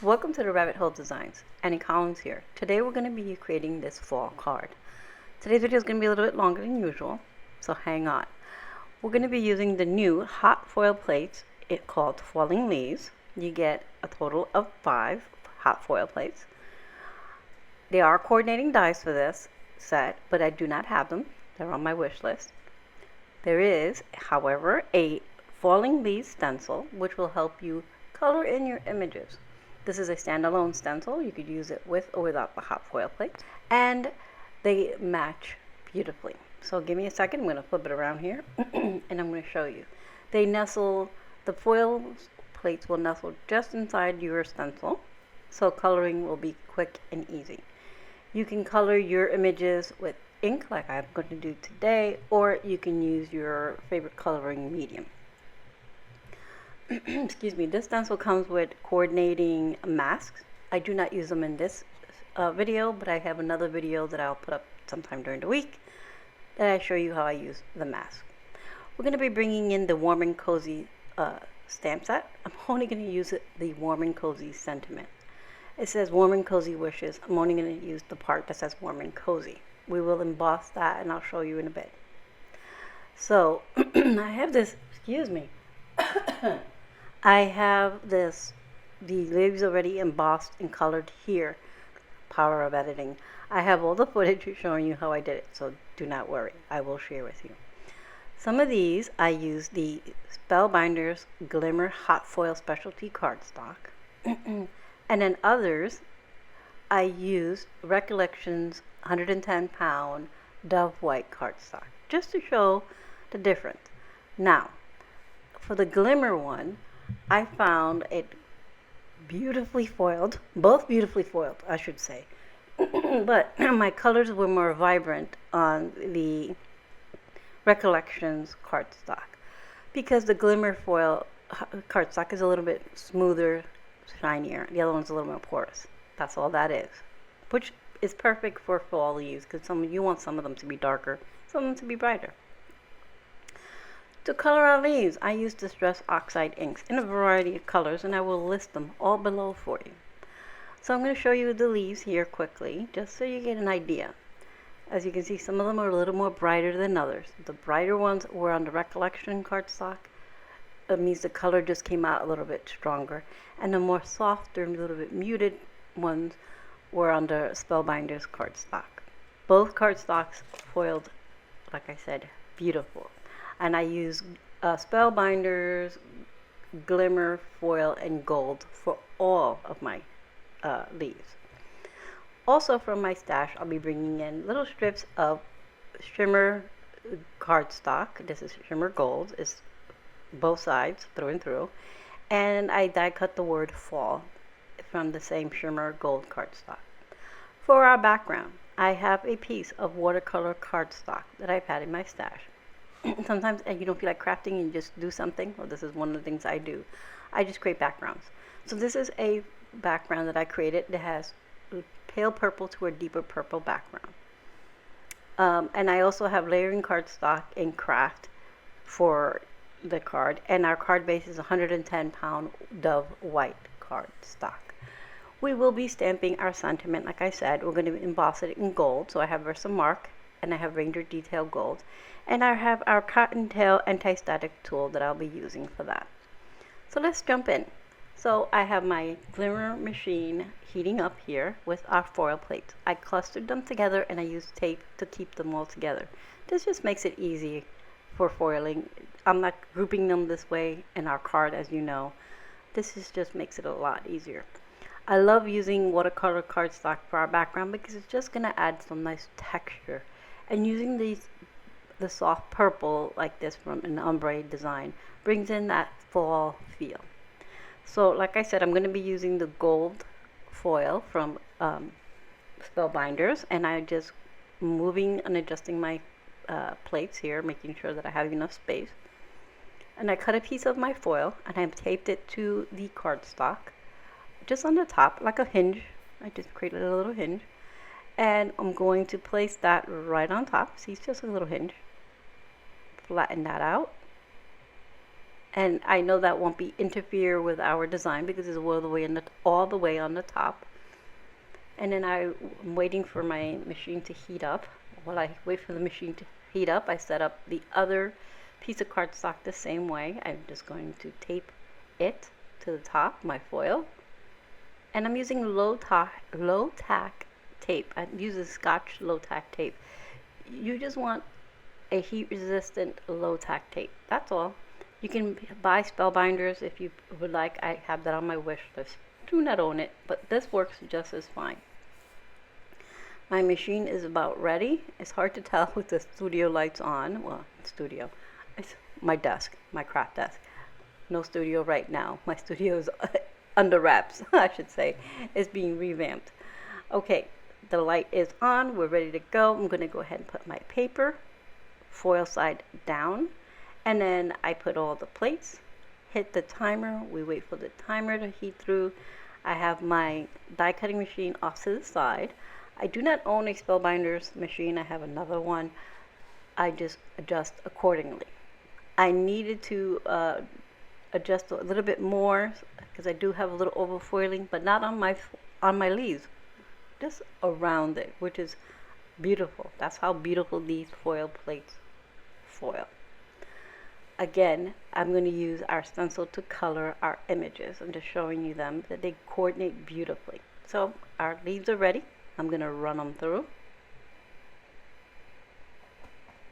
Welcome to the Rabbit Hole Designs. Annie Collins here. Today we're going to be creating this fall card. Today's video is going to be a little bit longer than usual, so hang on. We're going to be using the new hot foil plates called Falling Leaves. You get a total of 5 hot foil plates. There are coordinating dies for this set, but I do not have them. They're on my wish list. There is, however, a Falling Leaves stencil, which will help you color in your images. This is a standalone stencil. You could use it with or without the hot foil plates, and they match beautifully. So give me a second. I'm going to flip it around here and I'm going to show you. They nestle, the foil plates will nestle just inside your stencil, so coloring will be quick and easy. You can color your images with ink like I'm going to do today, or you can use your favorite coloring medium. Excuse me, this stencil comes with coordinating masks. I do not use them in this video, but I have another video that I'll put up sometime during the week that I show you how I use the mask. We're going to be bringing in the Warm and Cozy stamp set. I'm only going to use the Warm and Cozy sentiment. It says Warm and Cozy wishes. I'm only going to use the part that says Warm and Cozy. We will emboss that and I'll show you in a bit. So I have this, excuse me. I have the leaves already embossed and colored here. Power of editing. I have all the footage showing you how I did it, so do not worry. I will share with you. Some of these I use the Spellbinder's Glimmer Hot Foil Specialty Cardstock. And then others I use Recollections 110-pound Dove White cardstock, just to show the difference. Now, for the Glimmer one, I found it beautifully foiled, both beautifully foiled, I should say. But my colors were more vibrant on the Recollections cardstock because the Glimmer foil cardstock is a little bit smoother, shinier. The other one's a little more porous. That's all that is, which is perfect for fall leaves because you want some of them to be darker, some of them to be brighter. To color our leaves, I use Distress Oxide inks in a variety of colors, and I will list them all below for you. So I'm going to show you the leaves here quickly, just so you get an idea. As you can see, some of them are a little more brighter than others. The brighter ones were on the Recollection cardstock. That means the color just came out a little bit stronger. And the more softer, a little bit muted ones were on the Spellbinder's cardstock. Both cardstocks foiled, like I said, beautiful. And I use Spellbinders, Glimmer, Foil, and Gold for all of my leaves. Also from my stash, I'll be bringing in little strips of shimmer cardstock. This is shimmer gold. It's both sides, through and through. And I die cut the word fall from the same shimmer gold cardstock. For our background, I have a piece of watercolor cardstock that I've had in my stash. Sometimes you don't feel like crafting and you just do something. Well, this is one of the things I do. I just create backgrounds. So this is a background that I created that has pale purple to a deeper purple background. And I also have layering cardstock in craft for the card. And our card base is 110-pound Dove White cardstock. We will be stamping our sentiment. Like I said, we're going to emboss it in gold. So I have VersaMark and I have Ranger Detail Gold. And I have our Cottontail anti-static tool that I'll be using for that. So let's jump in. So I have my Glimmer machine heating up here with our foil plates. I clustered them together and I used tape to keep them all together. This just makes it easy for foiling. I'm not grouping them this way in our card, as you know. Just makes it a lot easier. I love using watercolor cardstock for our background because it's just going to add some nice texture. And using the soft purple like this from an ombre design brings in that fall feel. So like I said, I'm going to be using the gold foil from Spellbinders, and I'm just moving and adjusting my plates here, making sure that I have enough space. And I cut a piece of my foil and I've taped it to the cardstock just on the top like a hinge. I just created a little hinge, and I'm going to place that right on top. See, it's just a little hinge. Flatten that out And I know that won't be interfere with our design because it's all the way on the top. And then I'm waiting for my machine to heat up. While I wait for the machine to heat up, I set up the other piece of cardstock the same way. I'm just going to tape it to the top, my foil. And I'm using low tack tape. I use a Scotch low tack tape. You just want a heat resistant low tack tape. That's all. You can buy Spellbinders if you would like. I have that on my wish list. Do not own it, but this works just as fine. My machine is about ready. It's hard to tell with the studio lights on. Well, studio. It's my desk, my craft desk. No studio right now. My studio is under wraps, I should say. It's being revamped. Okay, the light is on. We're ready to go. I'm going to go ahead and put my paper, foil side down, and then I put all the plates, hit the timer. We wait for the timer to heat through. I have my die cutting machine off to the side. I do not own a Spellbinders machine. I have another one. I just adjust accordingly. I needed to adjust a little bit more because I do have a little overfoiling, but not on my leaves, just around it, which is beautiful. That's how beautiful these foil plates foil. Again, I'm going to use our stencil to color our images. I'm just showing you them that they coordinate beautifully. So our leaves are ready. I'm going to run them through.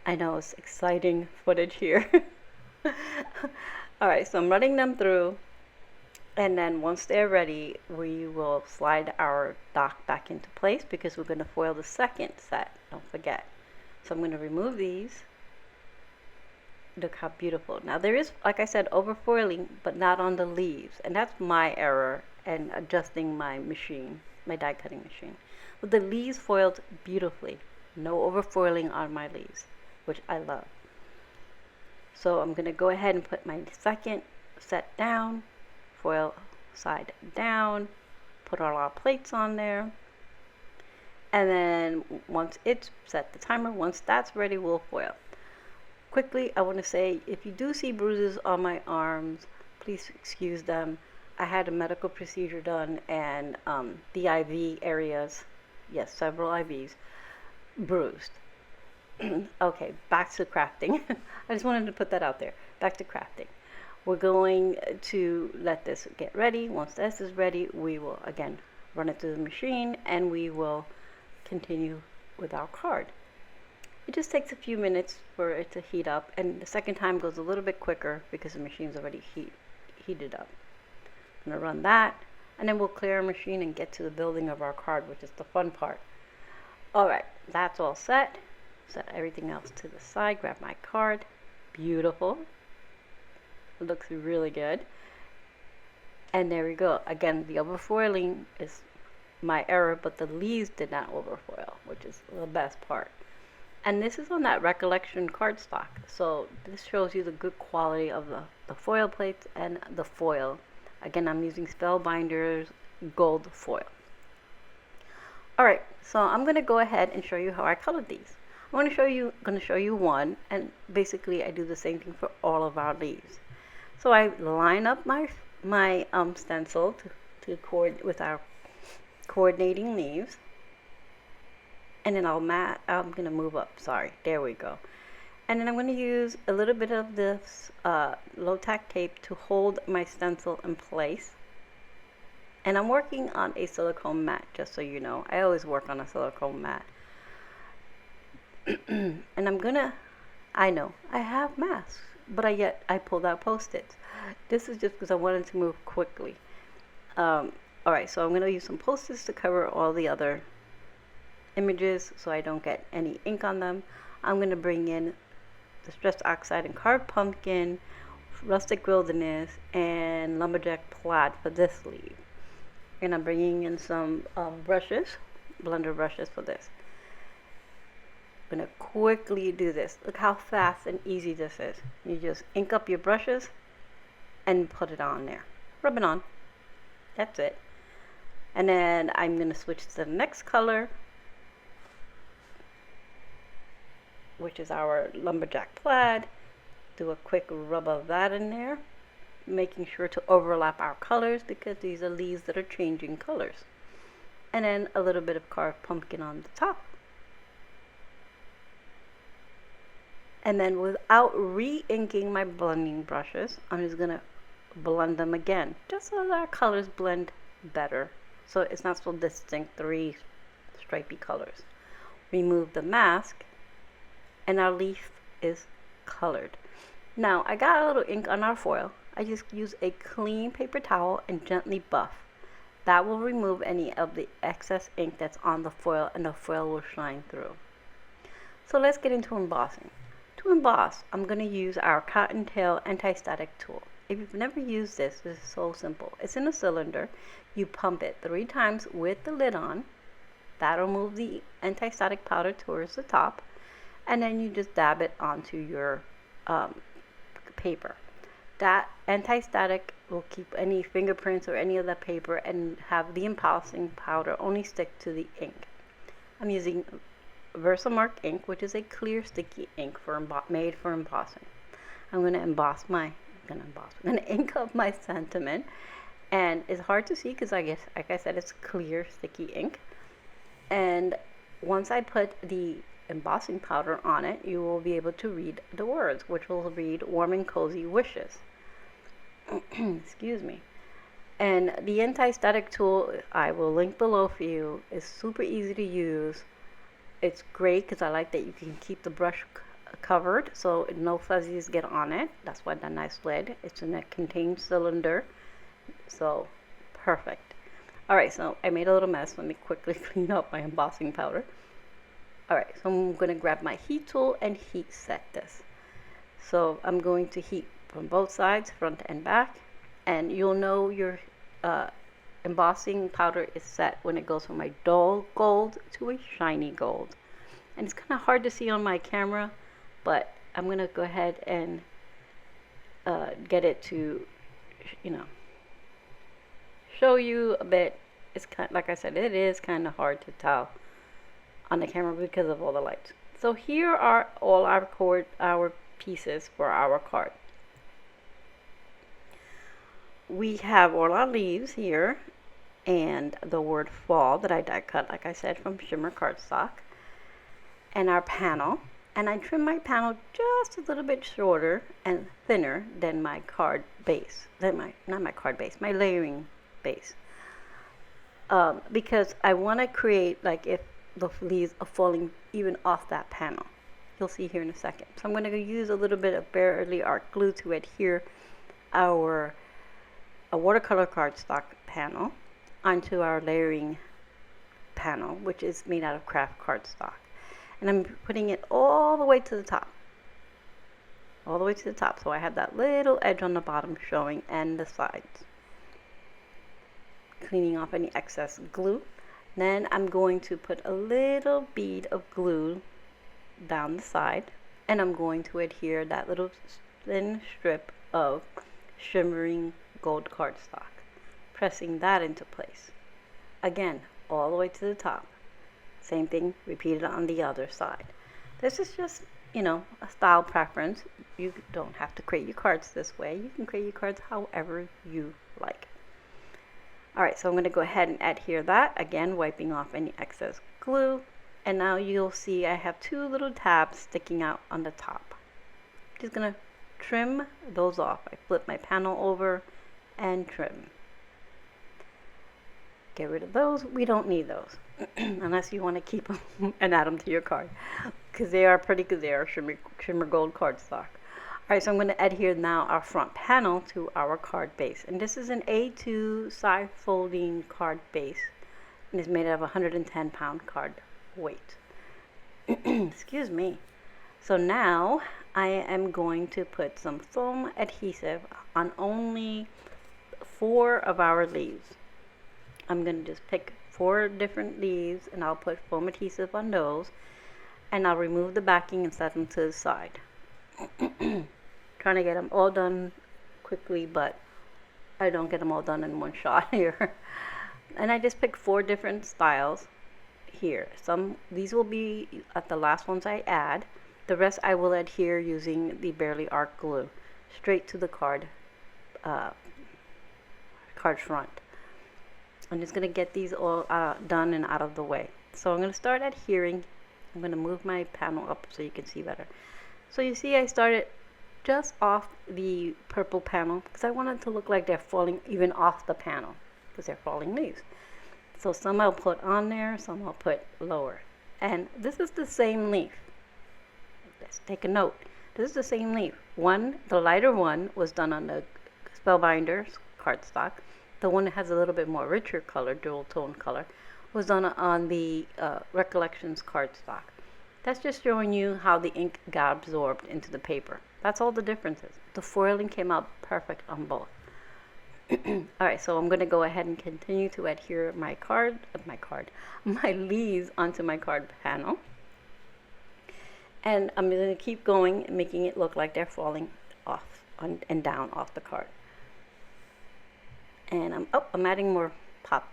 I know it's exciting footage here. Alright, so I'm running them through, and then once they're ready, we will slide our dock back into place because we're going to foil the second set, don't forget. So I'm going to remove these. Look how beautiful. Now there is, like I said, overfoiling, but not on the leaves, and that's my error in adjusting my machine, my die cutting machine. But the leaves foiled beautifully. No overfoiling on my leaves, which I love. So I'm going to go ahead and put my second set down, foil side down, put all our plates on there, and then once it's set the timer, once that's ready, we'll foil. Quickly, I want to say, if you do see bruises on my arms, please excuse them. I had a medical procedure done, and the IV areas, yes, several IVs, bruised. Okay, back to crafting. I just wanted to put that out there. Back to crafting. We're going to let this get ready. Once this is ready, we will again run it through the machine, and we will continue with our card. It just takes a few minutes for it to heat up, and the second time goes a little bit quicker because the machine's already heated up. I'm going to run that, and then we'll clear our machine and get to the building of our card, which is the fun part. Alright, that's all set. Set everything else to the side. Grab my card. Beautiful. It looks really good. And there we go. Again, the overfoiling is my error, but the leaves did not overfoil, which is the best part. And this is on that Recollection cardstock. So this shows you the good quality of the foil plates and the foil. Again, I'm using Spellbinder's gold foil. Alright, so I'm going to go ahead and show you how I colored these. I'm going to show you one, and basically I do the same thing for all of our leaves. So I line up my stencil to with our coordinating leaves, and then I'm going to move up. Sorry, there we go. And then I'm going to use a little bit of this low tack tape to hold my stencil in place. And I'm working on a silicone mat, just so you know. I always work on a silicone mat. And I know I have masks, but I pulled out Post-its. This is just because I wanted to move quickly. Alright, so I'm going to use some Post-its to cover all the other images so I don't get any ink on them. I'm going to bring in the Stressed Oxide and Carved Pumpkin, Rustic Wilderness, and Lumberjack Plaid for this leaf. And I'm bringing in some brushes, blender brushes for this. I'm going to quickly do this. Look how fast and easy this is. You just ink up your brushes and put it on there. Rub it on. That's it. And then I'm going to switch to the next color, which is our Lumberjack Plaid. do a quick rub of that in there, making sure to overlap our colors because these are leaves that are changing colors. And then a little bit of carved pumpkin on the top. And then without re-inking my blending brushes, I'm just gonna blend them again, just so that our colors blend better. So it's not so distinct, three stripy colors. Remove the mask, and our leaf is colored. Now, I got a little ink on our foil. I just use a clean paper towel and gently buff. That will remove any of the excess ink that's on the foil, and the foil will shine through. So let's get into embossing. To emboss, I'm going to use our Cottontail anti-static tool. If you've never used this, this is so simple. It's in a cylinder. You pump it 3 times with the lid on. That'll move the anti-static powder towards the top. And then you just dab it onto your paper. That anti-static will keep any fingerprints or any of the paper and have the embossing powder only stick to the ink. I'm using VersaMark ink, which is a clear sticky ink made for embossing. I'm going to ink up my sentiment, and it's hard to see because I guess, like I said, it's clear sticky ink. And once I put the embossing powder on it, you will be able to read the words, which will read "warm and cozy wishes." Excuse me. And the anti-static tool, I will link below for you, is super easy to use. It's great because I like that you can keep the brush covered so no fuzzies get on it. That's why the nice lid. It's in a contained cylinder, so perfect. Alright, so I made a little mess. Let me quickly clean up my embossing powder. Alright, so I'm going to grab my heat tool and heat set this. So I'm going to heat from both sides, front and back, and you'll know your embossing powder is set when it goes from a dull gold to a shiny gold. And it's kind of hard to see on my camera, but I'm going to go ahead and get it to, show you a bit. It's kind, like I said, it is kind of hard to tell on the camera because of all the lights. So here are all our pieces for our card. We have all our leaves here and the word fall that I die cut, like I said, from Shimmer cardstock, and our panel. And I trim my panel just a little bit shorter and thinner than my card base, my layering base, because I want to create like if the leaves are falling even off that panel. You'll see here in a second. So I'm going to use a little bit of Barely Art glue to adhere our watercolor cardstock panel onto our layering panel, which is made out of craft cardstock. And I'm putting it all the way to the top. All the way to the top. So I have that little edge on the bottom showing and the sides. Cleaning off any excess glue. Then I'm going to put a little bead of glue down the side. And I'm going to adhere that little thin strip of shimmering gold cardstock, pressing that into place. Again, all the way to the top. Same thing repeated on the other side. This is just, a style preference. You don't have to create your cards this way. You can create your cards however you like. Alright, so I'm going to go ahead and adhere that, again wiping off any excess glue. And now you'll see I have 2 little tabs sticking out on the top. Just going to trim those off. I flip my panel over and trim. Get rid of those. We don't need those unless you want to keep them and add them to your card, because they are pretty good. They are shimmer gold cardstock. Alright, so I'm going to adhere now our front panel to our card base, and this is an A2 side folding card base, and it's made out of 110-pound card weight. Excuse me. So now I am going to put some foam adhesive on only 4 of our leaves. I'm going to just pick 4 different leaves and I'll put foam adhesive on those, and I'll remove the backing and set them to the side. Trying to get them all done quickly, but I don't get them all done in one shot here. And I just picked 4 different styles here. These will be at the last ones I add. The rest I will adhere using the Barely Art glue straight to the card front. I'm just going to get these all done and out of the way. So I'm going to start adhering. I'm going to move my panel up so you can see better. So you see I started just off the purple panel because I want it to look like they're falling even off the panel because they're falling leaves. So some I'll put on there, some I'll put lower. And this is the same leaf. Let's take a note. This is the same leaf. The lighter one was done on the Spellbinder cardstock. The one that has a little bit more richer color, dual tone color, was done on the Recollections cardstock. That's just showing you how the ink got absorbed into the paper. That's all the differences. The foiling came out perfect on both. Alright, so I'm going to go ahead and continue to adhere my leaves onto my card panel. And I'm going to keep going, making it look like they're falling off and down off the card. And I'm adding more pop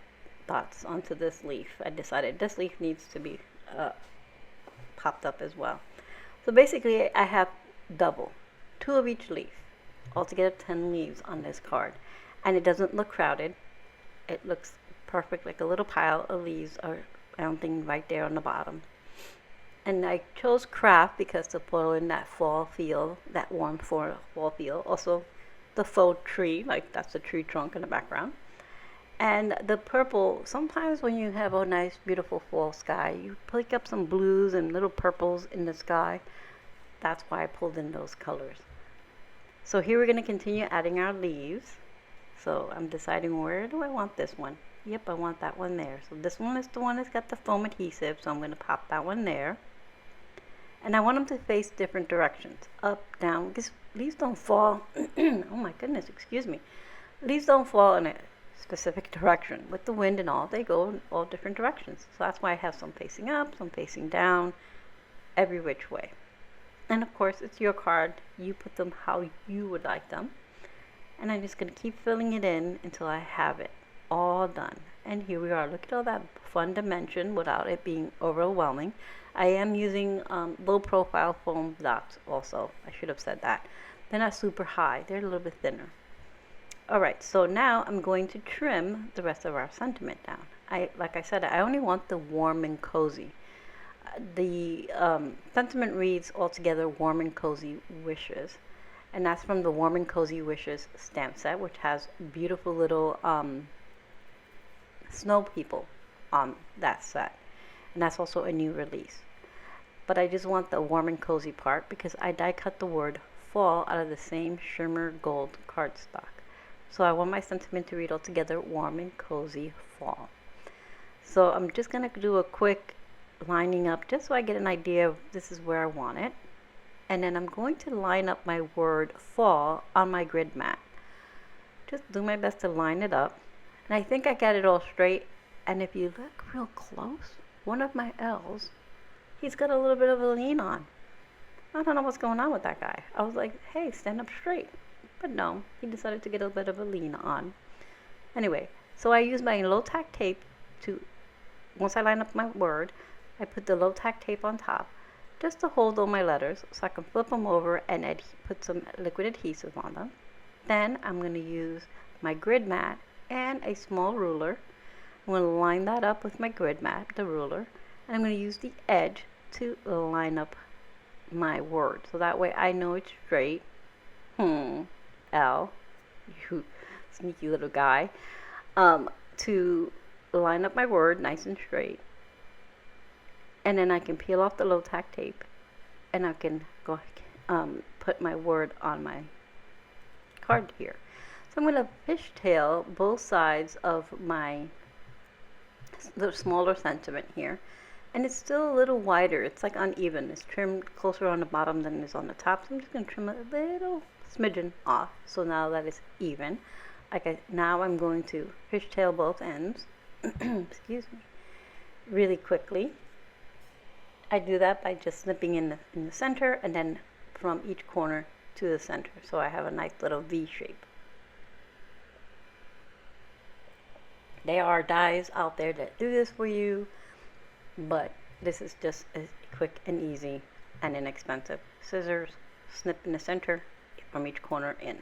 dots onto this leaf. I decided this leaf needs to be popped up as well. So basically I have double, 2 of each leaf. Altogether 10 leaves on this card. And it doesn't look crowded. It looks perfect, like a little pile of leaves are mounting right there on the bottom. And I chose craft because to pull in that fall feel, that warm fall feel. Also the faux tree, like that's a tree trunk in the background. And the purple, sometimes when you have a nice beautiful fall sky, you pick up some blues and little purples in the sky. That's why I pulled in those colors. So here we're going to continue adding our leaves. So I'm deciding, where do I want this one? Yep, I want that one there. So this one is the one that's got the foam adhesive, so I'm going to pop that one there. And I want them to face different directions, up, down, because leaves don't fall, oh my goodness, excuse me. Leaves don't fall in a specific direction. With the wind and all, they go in all different directions. So that's why I have some facing up, some facing down, every which way. And of course, it's your card. You put them how you would like them. And I'm just going to keep filling it in until I have it all done. And here we are. Look at all that fun dimension without it being overwhelming. I am using low profile foam dots also. I should have said that. They're not super high. They're a little bit thinner. Alright, so now I'm going to trim the rest of our sentiment down. Like I said, I only want the warm and cozy. The sentiment reads altogether warm and cozy wishes. And that's from the Warm and Cozy Wishes stamp set, which has beautiful little snow people on that set. And that's also a new release. But I just want the warm and cozy part because I die cut the word fall out of the same shimmer gold cardstock. So I want my sentiment to read altogether warm and cozy fall. So I'm just going to do a quick lining up just so I get an idea of this is where I want it. And then I'm going to line up my word fall on my grid mat. Just do my best to line it up. And I think I got it all straight. And if you look real close, one of my L's, he's got a little bit of a lean on. I don't know what's going on with that guy. I was like, hey, stand up straight. But no, he decided to get a bit of a lean on. Anyway, so I use my low tack tape to, once I line up my word, I put the low tack tape on top just to hold all my letters so I can flip them over and put some liquid adhesive on them. Then I'm going to use my grid mat and a small ruler. I'm going to line that up with my grid mat, the ruler, and I'm going to use the edge to line up my word. So that way I know it's straight. L, you sneaky little guy. To line up my word nice and straight. And then I can peel off the low tack tape and I can go put my word on my card here. So I'm going to fishtail both sides of the smaller sentiment here. And it's still a little wider. It's like uneven. It's trimmed closer on the bottom than it is on the top. So I'm just going to trim a little smidgen off. So now that it's even. Now I'm going to fishtail both ends. Excuse me. Really quickly. I do that by just snipping in the center and then from each corner to the center. So I have a nice little V shape. There are dies out there that do this for you, but this is just a quick and easy and inexpensive. Scissors, snip in the center from each corner in.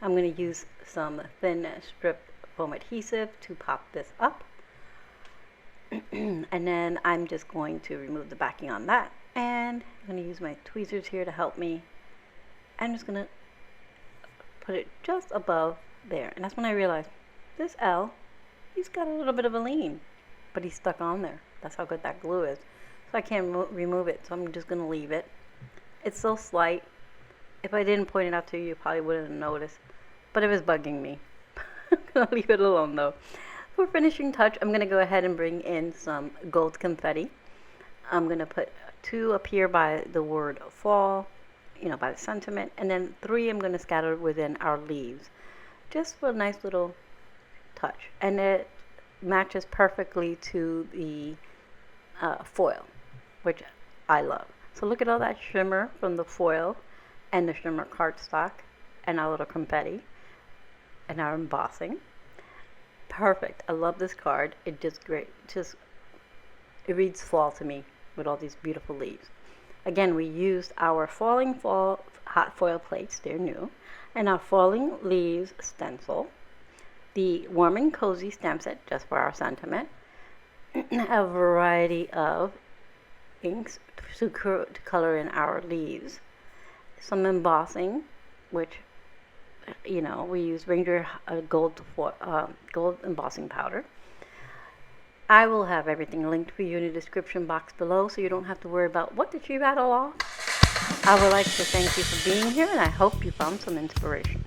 I'm going to use some thin strip foam adhesive to pop this up. And then I'm just going to remove the backing on that, and I'm going to use my tweezers here to help me. I'm just going to put it just above there, and that's when I realized this L, he's got a little bit of a lean, but he's stuck on there. That's how good that glue is. So I can't remove it, so I'm just going to leave it. It's so slight. If I didn't point it out to you, you probably wouldn't have noticed, but it was bugging me. I'm going to leave it alone though. For finishing touch, I'm going to go ahead and bring in some gold confetti. I'm going to put 2 up here by the word fall, you know, by the sentiment, and then 3 I'm going to scatter within our leaves, just for a nice little touch. And it matches perfectly to the foil, which I love. So look at all that shimmer from the foil and the shimmer cardstock and our little confetti and our embossing. Perfect. I love this card. It just great. It reads fall to me with all these beautiful leaves. Again, we used our Falling Fall hot foil plates, they're new, and our Falling Leaves stencil, the Warm and Cozy stamp set just for our sentiment, a variety of inks to color in our leaves, some embossing, which, you know, we use Ranger gold embossing powder. I will have everything linked for you in the description box below, so you don't have to worry about what did she rattle off. I would like to thank you for being here, and I hope you found some inspiration.